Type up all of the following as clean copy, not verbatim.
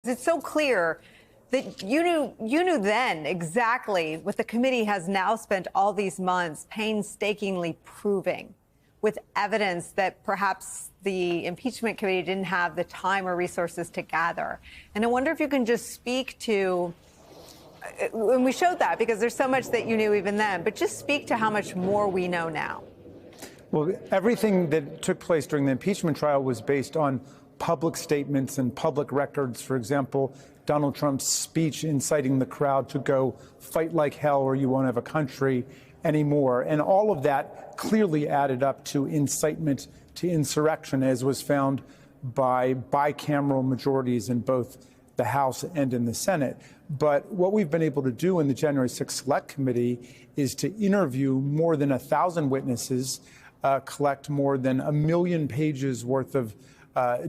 It's so clear that you knew then exactly what the committee has now spent all these months painstakingly proving, with evidence that perhaps the impeachment committee didn't have the time or resources to gather. And I wonder if you can just speak to, and we showed that because there's so much that you knew even then, but just speak to how much more we know now. Well, everything that took place during the impeachment trial was based on public statements and public records. For example, Donald Trump's speech inciting the crowd to go fight like hell or you won't have a country anymore. And all of that clearly added up to incitement to insurrection, as was found by bicameral majorities in both the House and in the Senate. But what we've been able to do in the January 6th Select Committee is to interview more than 1,000 witnesses, collect more than 1 million pages worth of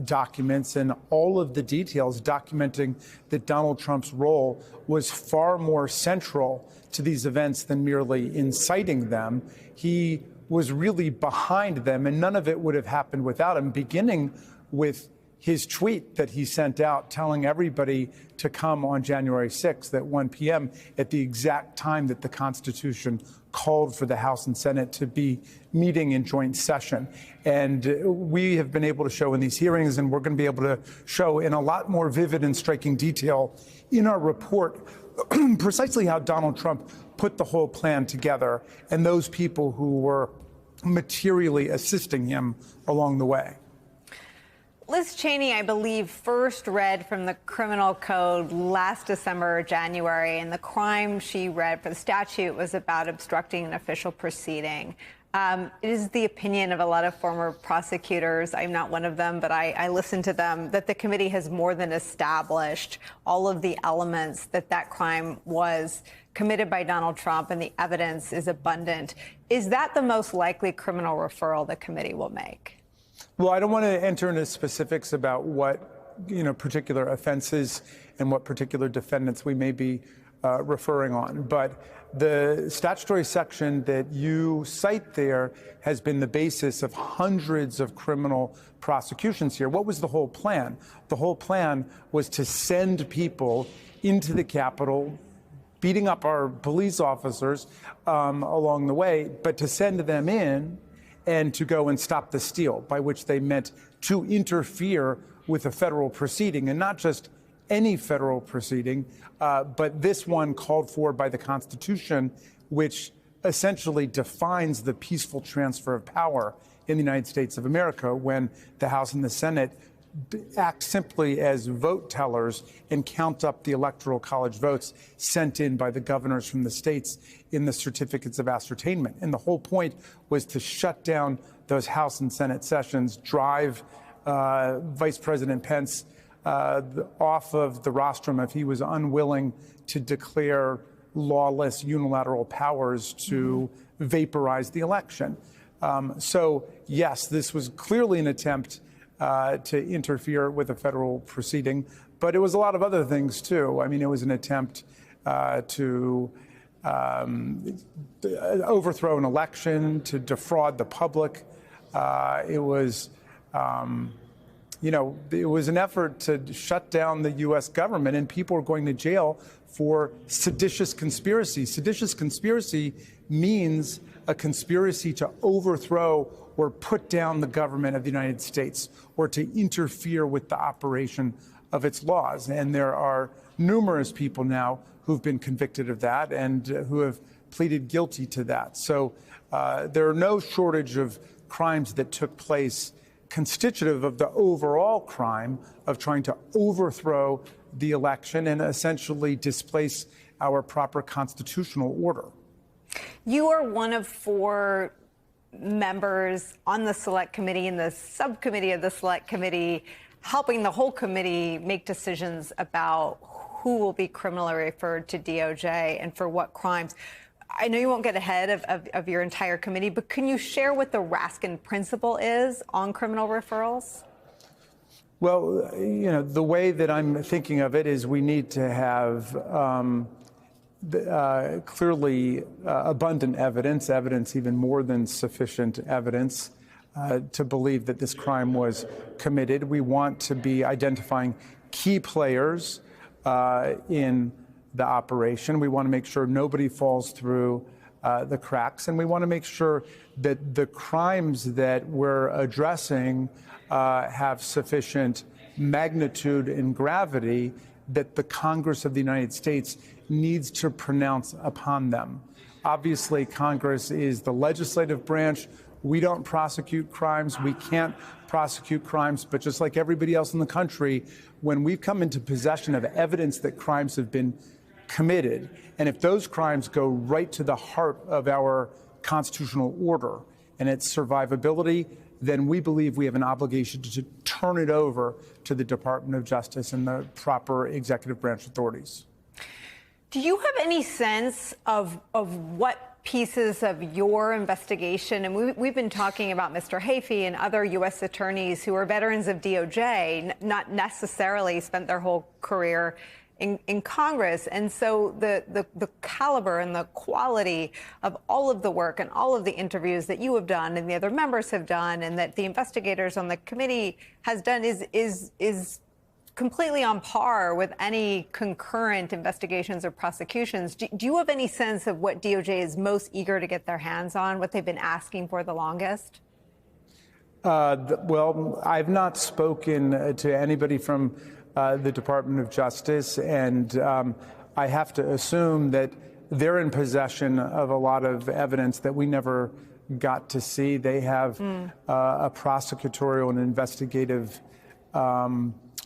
documents and all of the details documenting that Donald Trump's role was far more central to these events than merely inciting them. He was really behind them, and none of it would have happened without him, beginning with his tweet that he sent out telling everybody to come on January 6th at 1 p.m. at the exact time that the Constitution called for the House and Senate to be meeting in joint session. And we have been able to show in these hearings, and we're going to be able to show in a lot more vivid and striking detail in our report precisely how Donald Trump put the whole plan together and those people who were materially assisting him along the way. Liz Cheney, I believe, first read from the criminal code last December or January, and the crime she read for the statute was about obstructing an official proceeding. It is the opinion of a lot of former prosecutors, I'm not one of them, but I listen to them, that the committee has more than established all of the elements that crime was committed by Donald Trump, and the evidence is abundant. Is that the most likely criminal referral the committee will make? Well, I don't want to enter into specifics about what, particular offenses and what particular defendants we may be referring on. But the statutory section that you cite there has been the basis of hundreds of criminal prosecutions here. What was the whole plan? The whole plan was to send people into the Capitol, beating up our police officers along the way, but to send them in and to go and stop the steal, by which they meant to interfere with a federal proceeding, and not just any federal proceeding, but this one called for by the Constitution, which essentially defines the peaceful transfer of power in the United States of America when the House and the Senate act simply as vote tellers and count up the Electoral College votes sent in by the governors from the states in the certificates of ascertainment. And the whole point was to shut down those House and Senate sessions, drive Vice President Pence off of the rostrum if he was unwilling to declare lawless unilateral powers to vaporize the election. So, yes, this was clearly an attempt to interfere with a federal proceeding, but it was a lot of other things, too. I mean, it was an attempt to overthrow an election, to defraud the public. It was an effort to shut down the U.S. government, and people are going to jail for seditious conspiracy. Seditious conspiracy means a conspiracy to overthrow or put down the government of the United States, or to interfere with the operation of its laws. And there are numerous people now who've been convicted of that and who have pleaded guilty to that. So there are no shortage of crimes that took place constitutive of the overall crime of trying to overthrow the election and essentially displace our proper constitutional order. You are one of 4 members on the Select Committee and the subcommittee of the Select Committee, helping the whole committee make decisions about who will be criminally referred to DOJ and for what crimes. I know you won't get ahead of your entire committee, but can you share what the Raskin principle is on criminal referrals? Well, the way that I'm thinking of it is we need to have clearly abundant evidence, even more than sufficient evidence to believe that this crime was committed. We want to be identifying key players in the operation. We want to make sure nobody falls through the cracks, and we want to make sure that the crimes that we're addressing have sufficient magnitude and gravity that the Congress of the United States needs to pronounce upon them. Obviously, Congress is the legislative branch. We don't prosecute crimes. We can't prosecute crimes. But just like everybody else in the country, when we've come into possession of evidence that crimes have been committed, and if those crimes go right to the heart of our constitutional order and its survivability, then we believe we have an obligation to turn it over to the Department of Justice and the proper executive branch authorities. Do you have any sense of what pieces of your investigation, and we've been talking about Mr. Heafey and other U.S. attorneys who are veterans of DOJ, not necessarily spent their whole career in Congress. And so the caliber and the quality of all of the work and all of the interviews that you have done and the other members have done and that the investigators on the committee has done is completely on par with any concurrent investigations or prosecutions. Do you have any sense of what DOJ is most eager to get their hands on, what they've been asking for the longest? Well, I've not spoken to anybody from the Department of Justice, and I have to assume that they're in possession of a lot of evidence that we never got to see. They have a prosecutorial and investigative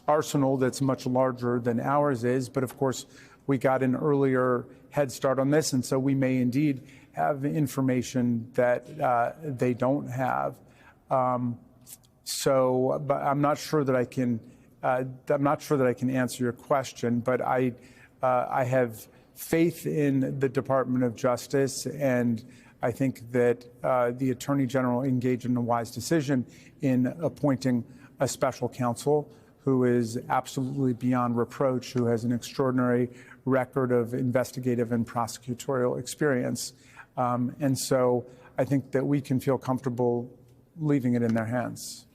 arsenal that's much larger than ours is, but of course we got an earlier head start on this, and so we may indeed have information that they don't have. But I'm not sure that I can. I'm not sure that I can answer your question, but I have faith in the Department of Justice, and I think that the Attorney General engaged in a wise decision in appointing a special counsel who is absolutely beyond reproach, who has an extraordinary record of investigative and prosecutorial experience. And so I think that we can feel comfortable leaving it in their hands.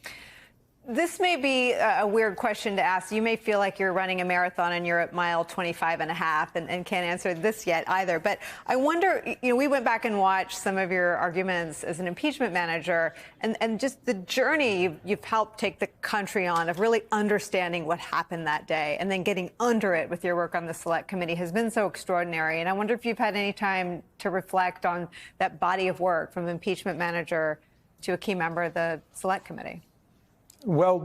This may be a weird question to ask. You may feel like you're running a marathon and you're at mile 25 and a half and can't answer this yet either. But I wonder, we went back and watched some of your arguments as an impeachment manager and just the journey you've helped take the country on of really understanding what happened that day and then getting under it with your work on the Select Committee has been so extraordinary. And I wonder if you've had any time to reflect on that body of work from impeachment manager to a key member of the Select Committee. Well,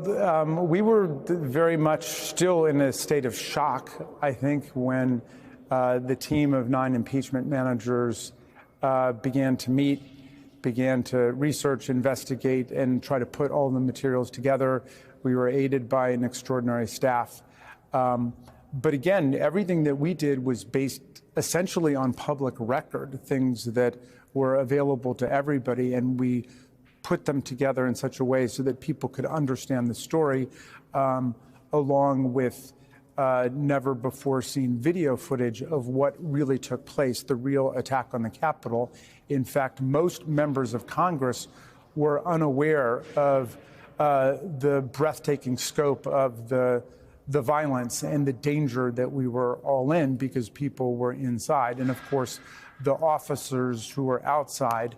we were very much still in a state of shock, I think, when the team of 9 impeachment managers began to meet, began to research, investigate, and try to put all the materials together. We were aided by an extraordinary staff. But again, everything that we did was based essentially on public record, things that were available to everybody, and we put them together in such a way so that people could understand the story, along with never before seen video footage of what really took place, the real attack on the Capitol. In fact, most members of Congress were unaware of the breathtaking scope of the violence and the danger that we were all in because people were inside. And of course, the officers who were outside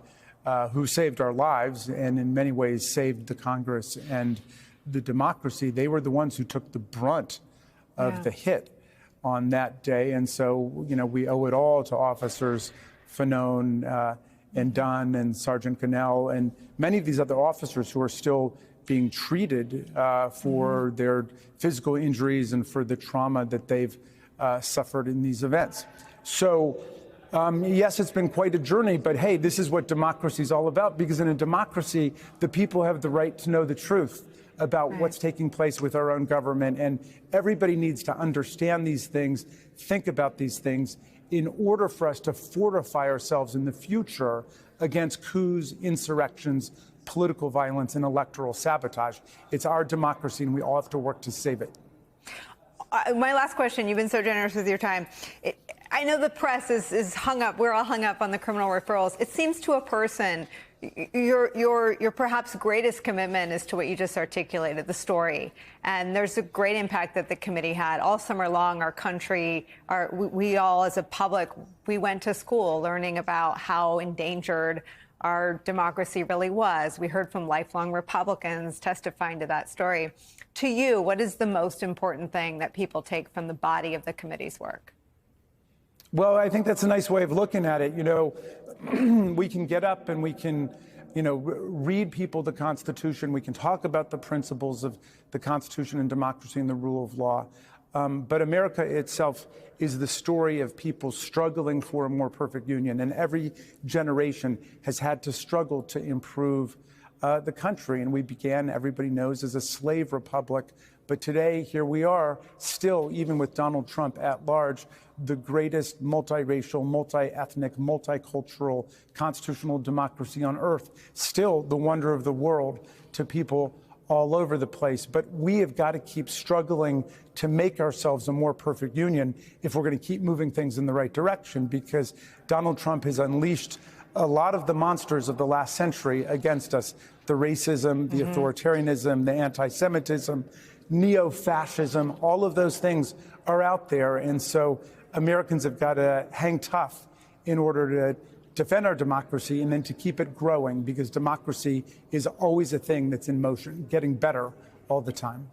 who saved our lives and in many ways saved the Congress and the democracy, they were the ones who took the brunt of the hit on that day. And so, we owe it all to officers Fanone and Dunn and Sergeant Cannell and many of these other officers who are still being treated for their physical injuries and for the trauma that they've suffered in these events. So, yes, it's been quite a journey, but hey, this is what democracy is all about, because in a democracy, the people have the right to know the truth about what's taking place with our own government, and everybody needs to understand these things, think about these things, in order for us to fortify ourselves in the future against coups, insurrections, political violence, and electoral sabotage. It's our democracy, and we all have to work to save it. My last question, you've been so generous with your time. I know the press is hung up, we're all hung up on the criminal referrals. It seems to a person, Your perhaps greatest commitment is to what you just articulated, the story. And there's a great impact that the committee had all summer long. Our country, we all as a public, we went to school learning about how endangered our democracy really was. We heard from lifelong Republicans testifying to that story. To you, what is the most important thing that people take from the body of the committee's work? Well, I think that's a nice way of looking at it. You know, we can get up and we can, read people the Constitution. We can talk about the principles of the Constitution and democracy and the rule of law. But America itself is the story of people struggling for a more perfect union. And every generation has had to struggle to improve the country. And we began, everybody knows, as a slave republic. But today, here we are, still, even with Donald Trump at large, the greatest multiracial, multi-ethnic, multicultural constitutional democracy on earth, still the wonder of the world to people all over the place. But we have got to keep struggling to make ourselves a more perfect union if we're going to keep moving things in the right direction, because Donald Trump has unleashed a lot of the monsters of the last century against us: the racism, the authoritarianism, the anti-Semitism, neo-fascism. All of those things are out there. And so Americans have got to hang tough in order to defend our democracy and then to keep it growing, because democracy is always a thing that's in motion, getting better all the time.